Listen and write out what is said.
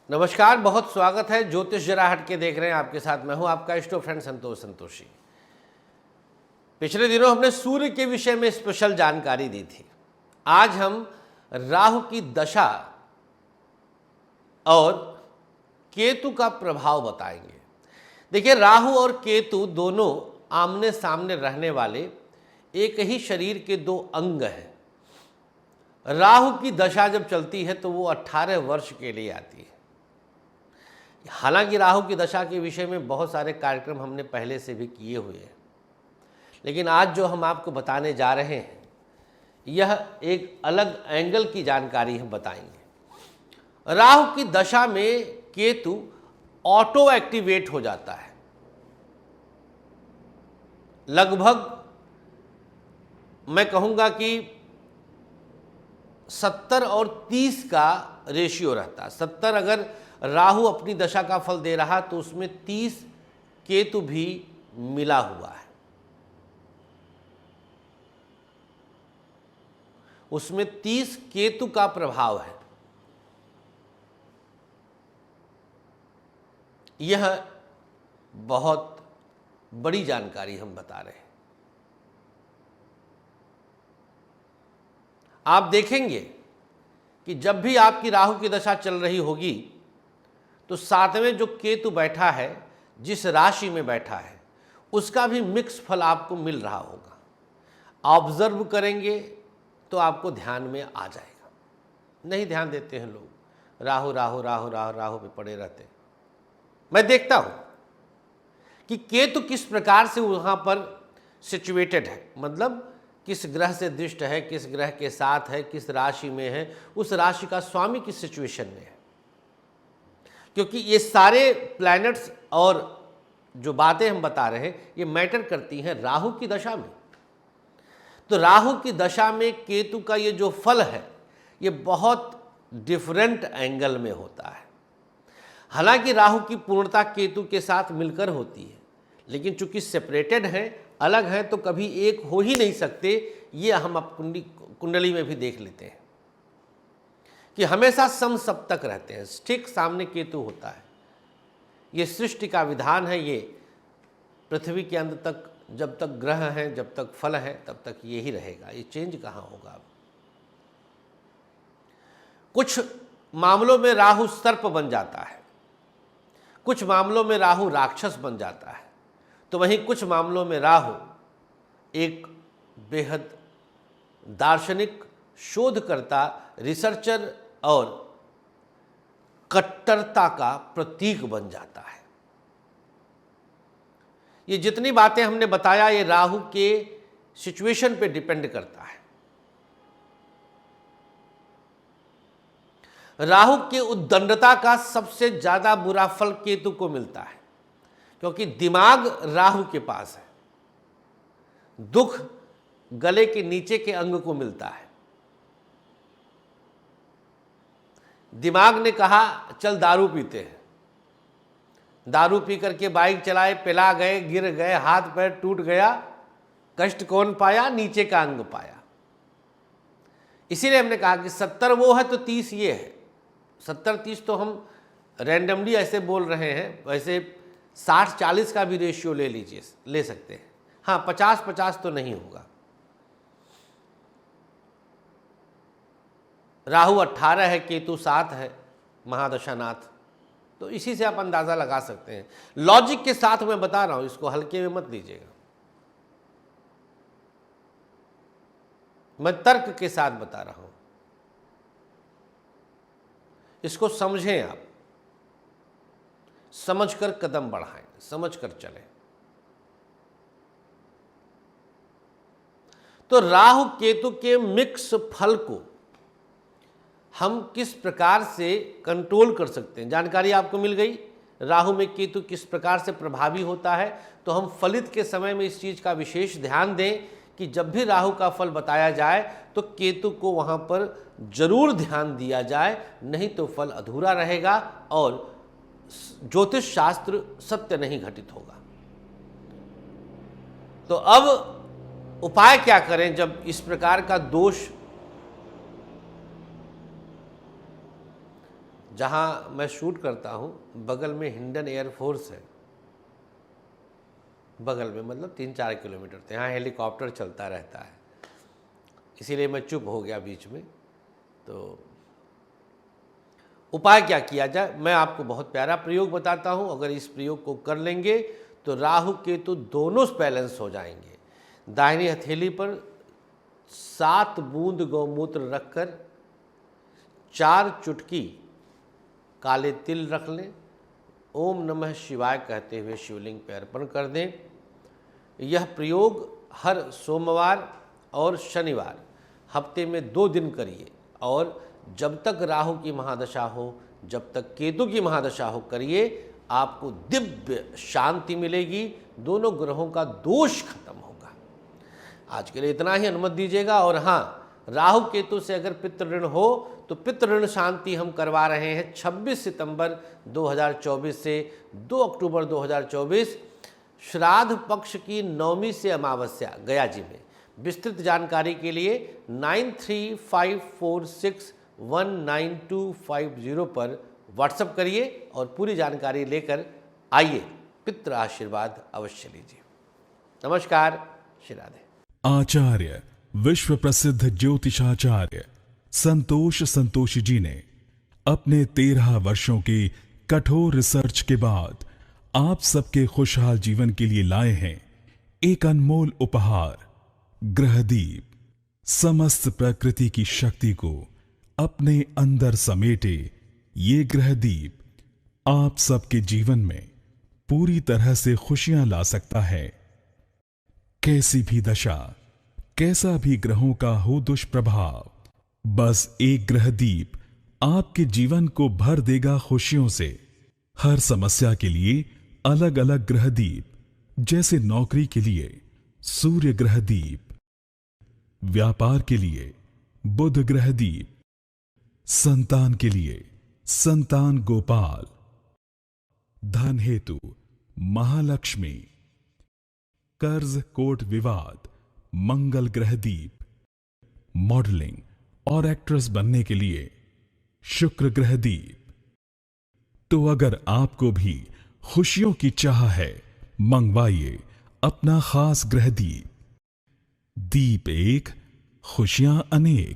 नमस्कार, बहुत स्वागत है। ज्योतिष जरा हट के देख रहे हैं। आपके साथ मैं हूं, आपका इष्ट फ्रेंड संतोषी। पिछले दिनों हमने सूर्य के विषय में स्पेशल जानकारी दी थी। आज हम राहु की दशा और केतु का प्रभाव बताएंगे। देखिए, राहु और केतु दोनों आमने सामने रहने वाले एक ही शरीर के दो अंग हैं। राहु की दशा जब चलती है तो वो 18 वर्ष के लिए आती है। हालांकि राहु की दशा के विषय में बहुत सारे कार्यक्रम हमने पहले से भी किए हुए हैं, लेकिन आज जो हम आपको बताने जा रहे हैं यह एक अलग एंगल की जानकारी हम बताएंगे। राहु की दशा में केतु ऑटो एक्टिवेट हो जाता है। लगभग मैं कहूँगा कि 70 और 30 का रेशियो रहता है। 70 अगर राहु अपनी दशा का फल दे रहा तो उसमें 30 केतु भी मिला हुआ है। उसमें 30 केतु का प्रभाव है। यह बहुत बड़ी जानकारी हम बता रहे हैं। आप देखेंगे कि जब भी आपकी राहु की दशा चल रही होगी तो साथ में जो केतु बैठा है, जिस राशि में बैठा है, उसका भी मिक्स फल आपको मिल रहा होगा। ऑब्जर्व करेंगे तो आपको ध्यान में आ जाएगा। नहीं ध्यान देते हैं लोग, राहु राहु राहु राहु राहु पे पड़े रहते हैं। मैं देखता हूं कि केतु किस प्रकार से वहां पर सिचुएटेड है, मतलब किस ग्रह से दृष्ट है, किस ग्रह के साथ है, किस राशि में है, उस राशि का स्वामी किस सिचुएशन में है। क्योंकि ये सारे प्लैनेट्स और जो बातें हम बता रहे हैं ये मैटर करती हैं राहु की दशा में। तो राहु की दशा में केतु का ये जो फल है ये बहुत डिफरेंट एंगल में होता है। हालांकि राहु की पूर्णता केतु के साथ मिलकर होती है, लेकिन चूंकि सेपरेटेड हैं, अलग हैं, तो कभी एक हो ही नहीं सकते। ये हम अपनी कुंडली में भी देख लेते हैं कि हमेशा समसप्तक रहते हैं। ठीक सामने केतु होता है। ये सृष्टि का विधान है। ये पृथ्वी के अंत तक जब तक ग्रह हैं, जब तक फल है, तब तक ये ही रहेगा। ये चेंज कहाँ होगा अब। कुछ मामलों में राहु सर्प बन जाता है, कुछ मामलों में राहु राक्षस बन जाता है, तो वहीं कुछ मामलों में राहु एक बेहद दार्शनिक, शोधकर्ता, रिसर्चर और कट्टरता का प्रतीक बन जाता है। ये जितनी बातें हमने बताया ये राहु के सिचुएशन पे डिपेंड करता है। राहु के उद्दंडता का सबसे ज्यादा बुरा फल केतु को मिलता है, क्योंकि दिमाग राहु के पास है। दुख गले के नीचे के अंग को मिलता है। दिमाग ने कहा चल दारू पीते हैं, दारू पी करके बाइक चलाए, पिला गए, गिर गए, हाथ पैर टूट गया, कष्ट कौन पाया? नीचे का अंग पाया। इसीलिए हमने कहा कि 70 वो है तो 30 ये है। 70-30 तो हम रैंडमली ऐसे बोल रहे हैं, वैसे 60-40 का भी रेशियो ले लीजिए, ले सकते हैं। हाँ, 50-50 तो नहीं होगा। राहु 18 है, केतु 7 है, महादशानाथ। तो इसी से आप अंदाजा लगा सकते हैं। लॉजिक के साथ मैं बता रहा हूं, इसको हल्के में मत लीजिएगा। मैं तर्क के साथ बता रहा हूं, इसको समझें आप, समझकर कदम बढ़ाएं, समझकर चलें। तो राहु केतु के मिक्स फल को हम किस प्रकार से कंट्रोल कर सकते हैं, जानकारी आपको मिल गई। राहु में केतु किस प्रकार से प्रभावी होता है, तो हम फलित के समय में इस चीज का विशेष ध्यान दें कि जब भी राहु का फल बताया जाए तो केतु को वहां पर जरूर ध्यान दिया जाए, नहीं तो फल अधूरा रहेगा और ज्योतिष शास्त्र सत्य नहीं घटित होगा। तो अब उपाय क्या करें जब इस प्रकार का दोष जहाँ मैं शूट करता हूँ बगल में हिंडन एयरफोर्स है, बगल में मतलब 3-4 किलोमीटर थे। यहाँ हेलीकॉप्टर चलता रहता है, इसीलिए मैं चुप हो गया बीच में। तो उपाय क्या किया जाए, मैं आपको बहुत प्यारा प्रयोग बताता हूँ। अगर इस प्रयोग को कर लेंगे तो राहु केतु दोनों बैलेंस हो जाएंगे। दाहिनी हथेली पर 7 बूंद गौमूत्र रखकर 4 चुटकी काले तिल रख लें, ओम नमः शिवाय कहते हुए शिवलिंग पर अर्पण कर दें। यह प्रयोग हर सोमवार और शनिवार हफ्ते में 2 दिन करिए, और जब तक राहु की महादशा हो, जब तक केतु की महादशा हो करिए। आपको दिव्य शांति मिलेगी, दोनों ग्रहों का दोष खत्म होगा। आज के लिए इतना ही, अनुमति दीजिएगा। और हाँ, राहु केतु से अगर पितृ ऋण हो तो पितृ ऋण शांति हम करवा रहे हैं 26 सितंबर 2024 से 2 अक्टूबर 2024, श्राद्ध पक्ष की 9वीं से अमावस्या गया जी में। विस्तृत जानकारी के लिए 9354619250 पर व्हाट्सएप करिए और पूरी जानकारी लेकर आइए, पितृ आशीर्वाद अवश्य लीजिए। नमस्कार, श्री राधे। आचार्य विश्व प्रसिद्ध ज्योतिषाचार्य संतोषी जी ने अपने 13 वर्षों के कठोर रिसर्च के बाद आप सबके खुशहाल जीवन के लिए लाए हैं एक अनमोल उपहार, ग्रहदीप। समस्त प्रकृति की शक्ति को अपने अंदर समेटे ये ग्रहदीप आप सबके जीवन में पूरी तरह से खुशियां ला सकता है। कैसी भी दशा, कैसा भी ग्रहों का हो दुष्प्रभाव, बस एक ग्रहदीप आपके जीवन को भर देगा खुशियों से। हर समस्या के लिए अलग अलग ग्रहदीप, जैसे नौकरी के लिए सूर्य ग्रहदीप, व्यापार के लिए बुध ग्रहदीप, संतान के लिए संतान गोपाल, धन हेतु महालक्ष्मी, कर्ज कोर्ट विवाद मंगल ग्रहदीप, मॉडलिंग और एक्ट्रेस बनने के लिए शुक्र ग्रहदीप। तो अगर आपको भी खुशियों की चाह है, मंगवाइए अपना खास ग्रहदीप। दीप एक, खुशियां अनेक।